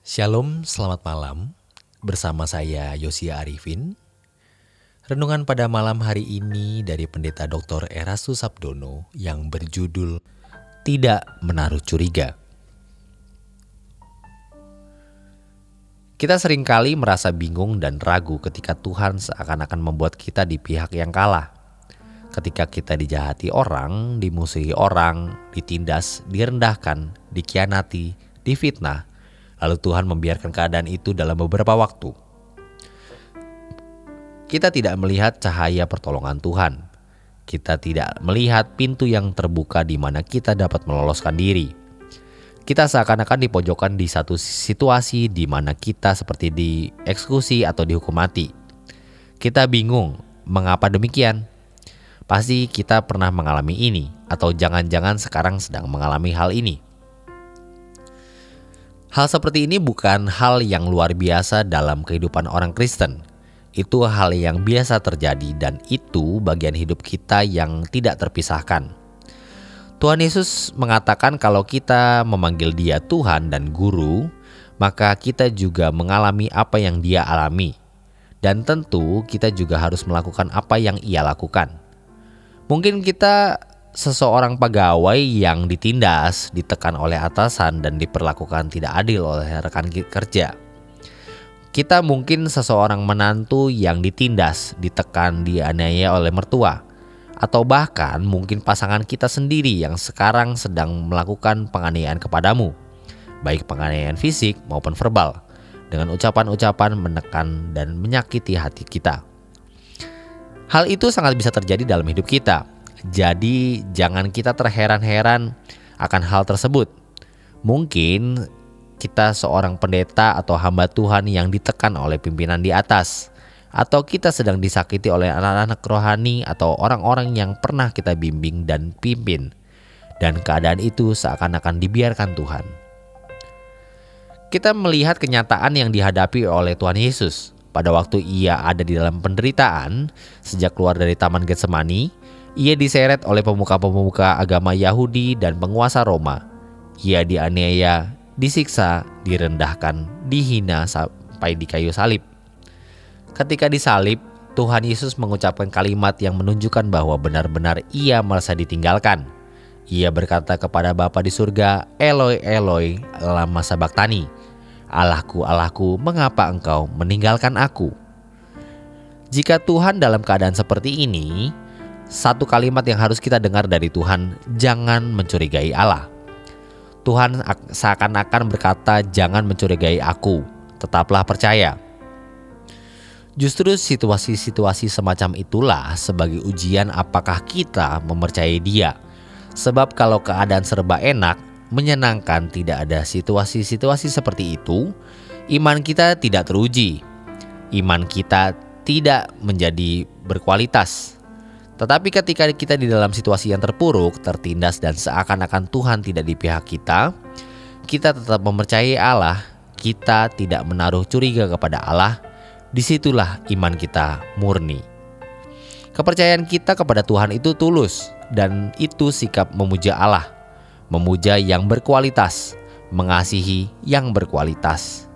Shalom, selamat malam. Bersama saya Yosia Arifin. Renungan pada malam hari ini dari Pendeta Dr. Erastus Sabdono yang berjudul Tidak Menaruh Curiga. Kita seringkali merasa bingung dan ragu ketika Tuhan seakan-akan membuat kita di pihak yang kalah. Ketika kita dijahati orang, dimusuhi orang, ditindas, direndahkan, dikhianati, difitnah, lalu Tuhan membiarkan keadaan itu dalam beberapa waktu. Kita tidak melihat cahaya pertolongan Tuhan. Kita tidak melihat pintu yang terbuka di mana kita dapat meloloskan diri. Kita seakan-akan dipojokkan di satu situasi di mana kita seperti dieksekusi atau dihukum mati. Kita bingung, mengapa demikian? Pasti kita pernah mengalami ini, atau jangan-jangan sekarang sedang mengalami hal ini. Hal seperti ini bukan hal yang luar biasa dalam kehidupan orang Kristen. Itu hal yang biasa terjadi dan itu bagian hidup kita yang tidak terpisahkan. Tuhan Yesus mengatakan kalau kita memanggil Dia Tuhan dan Guru, maka kita juga mengalami apa yang Dia alami. Dan tentu kita juga harus melakukan apa yang Ia lakukan. Mungkin kita seseorang pegawai yang ditindas, ditekan oleh atasan dan diperlakukan tidak adil oleh rekan kerja. Kita mungkin seseorang menantu yang ditindas, ditekan, dianiaya oleh mertua. Atau bahkan mungkin pasangan kita sendiri yang sekarang sedang melakukan penganiayaan kepadamu, baik penganiayaan fisik maupun verbal, dengan ucapan-ucapan menekan dan menyakiti hati kita. Hal itu sangat bisa terjadi dalam hidup kita. Jadi jangan kita terheran-heran akan hal tersebut. Mungkin kita seorang pendeta atau hamba Tuhan yang ditekan oleh pimpinan di atas. Atau kita sedang disakiti oleh anak-anak rohani atau orang-orang yang pernah kita bimbing dan pimpin. Dan keadaan itu seakan-akan dibiarkan Tuhan. Kita melihat kenyataan yang dihadapi oleh Tuhan Yesus. Pada waktu Ia ada di dalam penderitaan, sejak keluar dari Taman Getsemani, Ia diseret oleh pemuka-pemuka agama Yahudi dan penguasa Roma. Ia dianiaya, disiksa, direndahkan, dihina sampai di kayu salib. Ketika disalib, Tuhan Yesus mengucapkan kalimat yang menunjukkan bahwa benar-benar Ia merasa ditinggalkan. Ia berkata kepada Bapa di surga, Eloi, Eloi, lama sabachthani. Allahku, Allahku, mengapa engkau meninggalkan aku? Jika Tuhan dalam keadaan seperti ini, satu kalimat yang harus kita dengar dari Tuhan, jangan mencurigai Allah. Tuhan seakan-akan berkata, jangan mencurigai aku, tetaplah percaya. Justru situasi-situasi semacam itulah sebagai ujian apakah kita mempercayai Dia. Sebab kalau keadaan serba enak, menyenangkan, tidak ada situasi-situasi seperti itu, iman kita tidak teruji. Iman kita tidak menjadi berkualitas. Tetapi ketika kita di dalam situasi yang terpuruk, tertindas dan seakan-akan Tuhan tidak di pihak kita, kita tetap mempercayai Allah, kita tidak menaruh curiga kepada Allah, disitulah iman kita murni. Kepercayaan kita kepada Tuhan itu tulus dan itu sikap memuja Allah, memuja yang berkualitas, mengasihi yang berkualitas.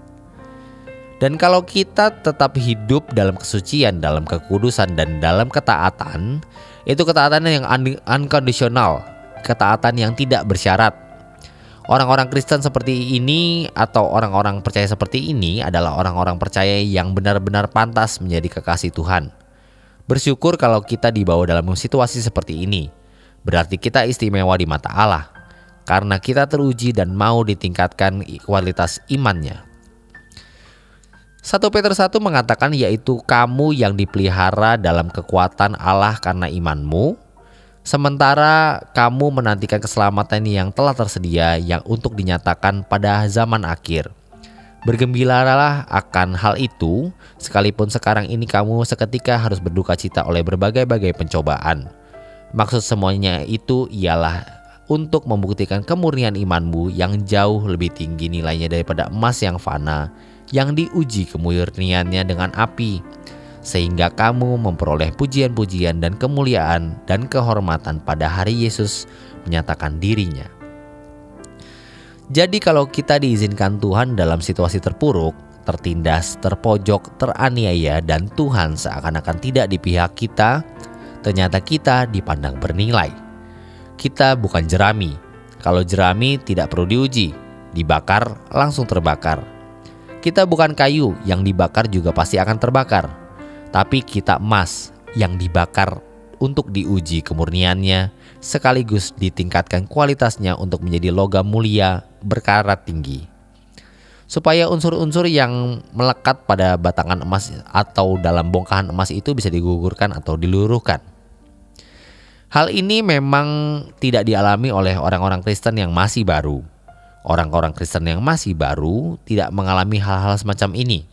Dan kalau kita tetap hidup dalam kesucian, dalam kekudusan, dan dalam ketaatan, itu ketaatan yang unconditional, ketaatan yang tidak bersyarat. Orang-orang Kristen seperti ini atau orang-orang percaya seperti ini adalah orang-orang percaya yang benar-benar pantas menjadi kekasih Tuhan. Bersyukur kalau kita dibawa dalam situasi seperti ini. Berarti kita istimewa di mata Allah, karena kita teruji dan mau ditingkatkan kualitas imannya. 1 Petrus 1 mengatakan yaitu kamu yang dipelihara dalam kekuatan Allah karena imanmu, sementara kamu menantikan keselamatan yang telah tersedia yang untuk dinyatakan pada zaman akhir. Bergembiralah akan hal itu, sekalipun sekarang ini kamu seketika harus berduka cita oleh berbagai-bagai pencobaan. Maksud semuanya itu ialah untuk membuktikan kemurnian imanmu yang jauh lebih tinggi nilainya daripada emas yang fana, yang diuji kemurniannya dengan api, sehingga kamu memperoleh pujian-pujian dan kemuliaan dan kehormatan pada hari Yesus menyatakan dirinya. Jadi kalau kita diizinkan Tuhan dalam situasi terpuruk, tertindas, terpojok, teraniaya, dan Tuhan seakan-akan tidak di pihak kita, ternyata kita dipandang bernilai. Kita bukan jerami. Kalau jerami tidak perlu diuji, dibakar langsung terbakar. Kita bukan kayu, yang dibakar juga pasti akan terbakar. Tapi kita emas yang dibakar untuk diuji kemurniannya, sekaligus ditingkatkan kualitasnya untuk menjadi logam mulia berkarat tinggi. Supaya unsur-unsur yang melekat pada batangan emas atau dalam bongkahan emas itu bisa digugurkan atau diluruhkan. Hal ini memang tidak dialami oleh orang-orang Kristen yang masih baru. Orang-orang Kristen yang masih baru tidak mengalami hal-hal semacam ini.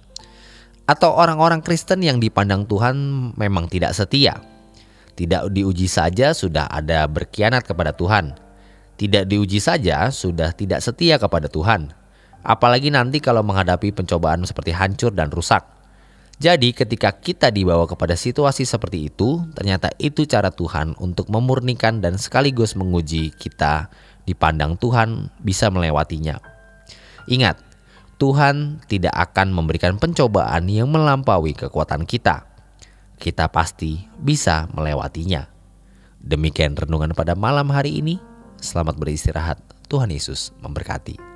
Atau orang-orang Kristen yang dipandang Tuhan memang tidak setia. Tidak diuji saja sudah ada berkhianat kepada Tuhan. Tidak diuji saja sudah tidak setia kepada Tuhan. Apalagi nanti kalau menghadapi pencobaan seperti hancur dan rusak. Jadi ketika kita dibawa kepada situasi seperti itu, ternyata itu cara Tuhan untuk memurnikan dan sekaligus menguji kita dipandang Tuhan bisa melewatinya. Ingat, Tuhan tidak akan memberikan pencobaan yang melampaui kekuatan kita. Kita pasti bisa melewatinya. Demikian renungan pada malam hari ini. Selamat beristirahat. Tuhan Yesus memberkati.